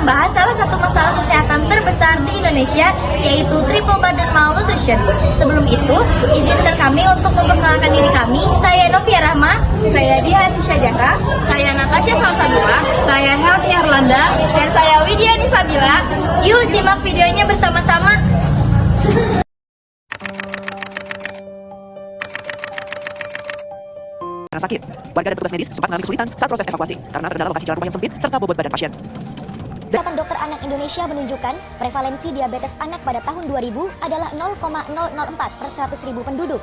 membahas salah satu masalah kesehatan terbesar di Indonesia, yaitu triple burden malnutrition. Sebelum itu, izinkan kami untuk memperkenalkan diri kami. Saya Novia Rahma, saya Dian Syajahra, saya Natasha Salsadua, saya Helsi Arlanda, dan saya Widya Nisabila. Yuk simak videonya bersama-sama. Karena sakit, warga dan petugas medis sempat mengalami kesulitan saat proses evakuasi karena terkendala lokasi jalan rumah yang sempit serta bobot badan pasien. Ikatan Dokter Anak Indonesia menunjukkan prevalensi diabetes anak pada tahun 2000 adalah 0,004 per 100.000 penduduk.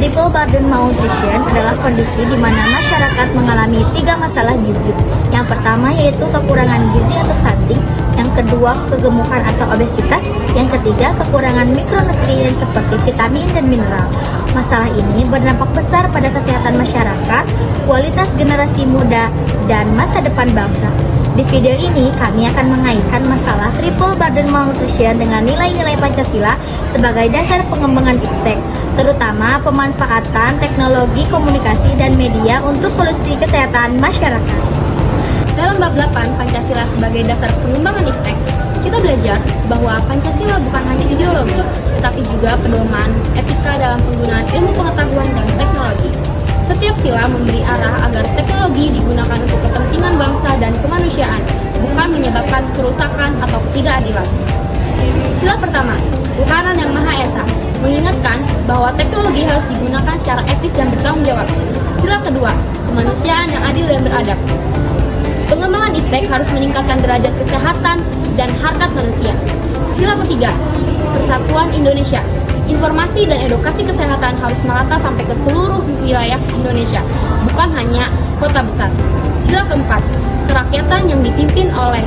Triple burden malnutrition adalah kondisi di mana masyarakat mengalami 3 masalah gizi. Yang pertama yaitu kekurangan gizi atau stunting, yang kedua kegemukan atau obesitas, yang ketiga kekurangan mikronutrien seperti vitamin dan mineral. Masalah ini berdampak besar pada kesehatan masyarakat, kualitas generasi muda, dan masa depan bangsa. Di video ini kami akan mengaitkan masalah triple burden malnutrition dengan nilai-nilai Pancasila sebagai dasar pengembangan iptek, terutama pemanfaatan teknologi komunikasi dan media untuk solusi kesehatan masyarakat. Dalam bab 8 Pancasila sebagai dasar pengembangan iptek, kita belajar bahwa Pancasila bukan hanya ideologi, tetapi juga pedoman etika dalam penggunaan ilmu pengetahuan dan teknologi. Setiap sila memberi arah agar teknologi digunakan untuk kepentingan bangsa dan kemanusiaan, bukan menyebabkan kerusakan atau ketidakadilan. Sila pertama, Tuhanan Yang Maha Esa, mengingatkan bahwa teknologi harus digunakan secara etis dan bertanggung jawab. Sila kedua, kemanusiaan yang adil dan beradab. Pengembangan iptek harus meningkatkan derajat kesehatan dan harkat manusia. Sila ketiga, Persatuan Indonesia. Informasi dan edukasi kesehatan harus merata sampai ke seluruh wilayah Indonesia, bukan hanya kota besar. Sila keempat, kerakyatan yang dipimpin oleh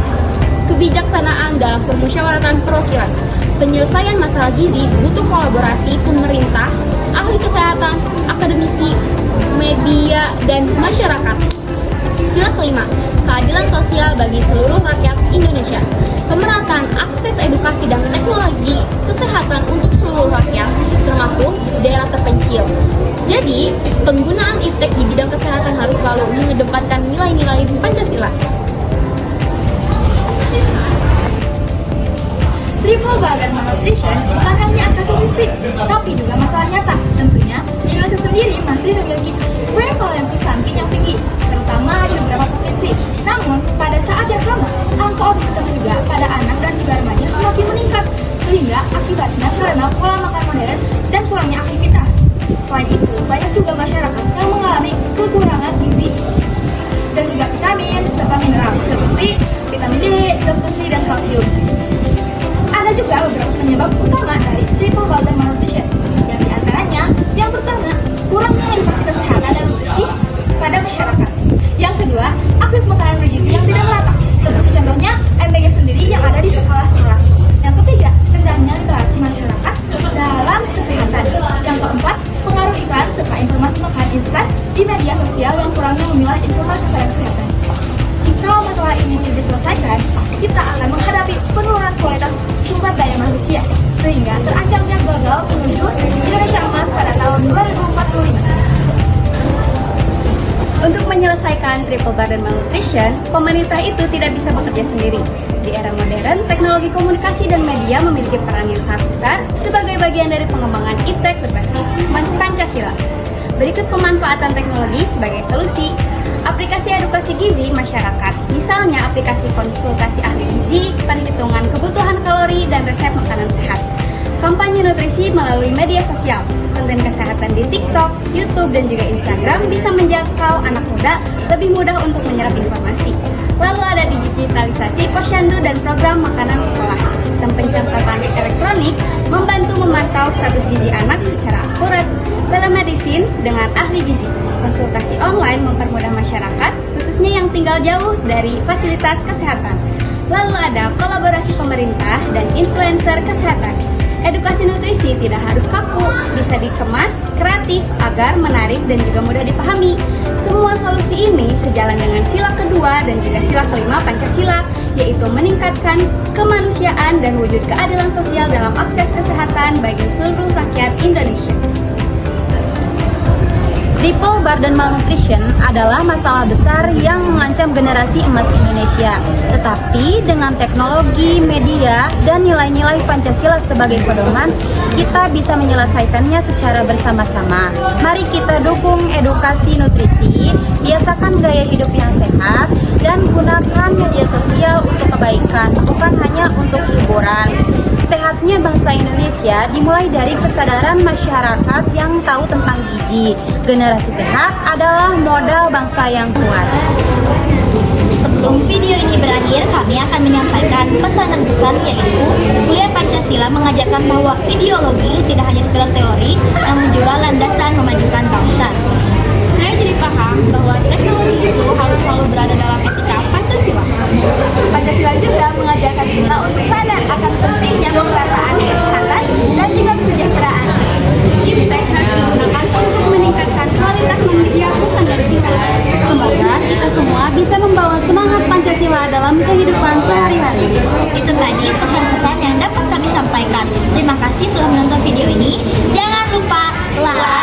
kebijaksanaan dalam permusyawaratan perwakilan. Penyelesaian masalah gizi butuh kolaborasi pemerintah, ahli kesehatan, akademisi, media, dan masyarakat. Sila kelima, keadilan sosial bagi seluruh rakyat Indonesia. Pemerataan akses edukasi dan teknologi kesehatan untuk seluruh rakyat, termasuk daerah terpencil. Jadi, penggunaan iptek di bidang kesehatan harus selalu mengedepankan nilai-nilai Pancasila. Triple burden malnutrition bukan hanya angka statistik, tapi juga masalah nyata. Tentunya, Indonesia sendiri masih memiliki prevalensi stunting yang tinggi, terutama di beberapa provinsi. Namun, pada saat yang sama, angka obesitas juga pada anak dan juga remaja semakin meningkat, sehingga akibatnya karena pola makan modern dan kurangnya aktivitas. Selain itu, banyak juga masyarakat yang mengalami kekurangan gizi dan juga vitamin serta mineral seperti vitamin D, zat besi, dan kalsium. Ada juga beberapa penyebab utama dari triple burden malnutrition, yang diantaranya yang pertama, kurangnya edukasi kesehatan dan nutrisi pada masyarakat. Yang kedua, akses makanan bergizi yang tidak merata, seperti contohnya MBG sendiri yang ada di sekolah-sekolah. Yang ketiga, rendahnya literasi masyarakat dalam kesehatan. Yang keempat, pengaruh iklan serta informasi makanan instan di media sosial yang kurangnya memilah informasi pada kesehatan. Jika masalah ini tidak diselesaikan, kita akan menghadapi penurunan kualitas sumber daya manusia, sehingga terancamnya gagal menuju Indonesia emas pada tahun 2045. Untuk menyelesaikan triple burden malnutrition, pemerintah itu tidak bisa bekerja sendiri. Di era modern, teknologi komunikasi dan media memiliki peran yang sangat besar sebagai bagian dari pengembangan iptek berbasis Pancasila. Berikut pemanfaatan teknologi sebagai solusi. Aplikasi edukasi gizi masyarakat, misalnya aplikasi konsultasi ahli gizi, perhitungan kebutuhan kalori, dan resep makanan sehat. Kampanye nutrisi melalui media sosial, konten kesehatan di TikTok, YouTube, dan juga Instagram bisa menjangkau anak muda lebih mudah untuk menyerap informasi. Lalu ada digitalisasi posyandu dan program makanan sekolah. Sistem pencatatan elektronik membantu memantau status gizi anak secara akurat. Telemedicine dengan ahli gizi. Konsultasi online mempermudah masyarakat, khususnya yang tinggal jauh dari fasilitas kesehatan. Lalu ada kolaborasi pemerintah dan influencer kesehatan. Edukasi nutrisi tidak harus kaku, bisa dikemas kreatif agar menarik dan juga mudah dipahami. Semua solusi ini sejalan dengan sila kedua dan juga sila kelima Pancasila, yaitu meningkatkan kemanusiaan dan wujud keadilan sosial dalam akses kesehatan bagi seluruh rakyat Indonesia. Triple burden malnutrition adalah masalah besar yang mengancam generasi emas Indonesia. Tetapi dengan teknologi, media, dan nilai-nilai Pancasila sebagai pedoman, kita bisa menyelesaikannya secara bersama-sama. Mari kita dukung edukasi nutrisi, biasakan gaya hidup yang sehat, dan gunakan media sosial untuk kebaikan, bukan hanya untuk hiburan. Sehatnya bangsa Indonesia dimulai dari kesadaran masyarakat yang tahu tentang gizi. Generasi sehat adalah modal bangsa yang kuat. Sebelum video ini berakhir, kami akan menyampaikan pesanan-pesan, yaitu kuliah Pancasila mengajarkan bahwa ideologi tidak hanya sekedar teori, namun juga landasan memajukan bangsa. Saya jadi paham bahwa teknologi itu harus selalu berada dalam etika Pancasila. Pancasila juga mengajarkan kita untuk sadar akan pentingnya pemerataan kesehatan dan juga kesejahteraan. Iptek harus digunakan untuk meningkatkan kualitas manusia, bukan dari tingkat. Semoga kita semua bisa membawa semangat Pancasila dalam kehidupan sehari-hari. Itu tadi pesan-pesan yang dapat kami sampaikan. Terima kasih telah menonton video ini. Jangan lupa like,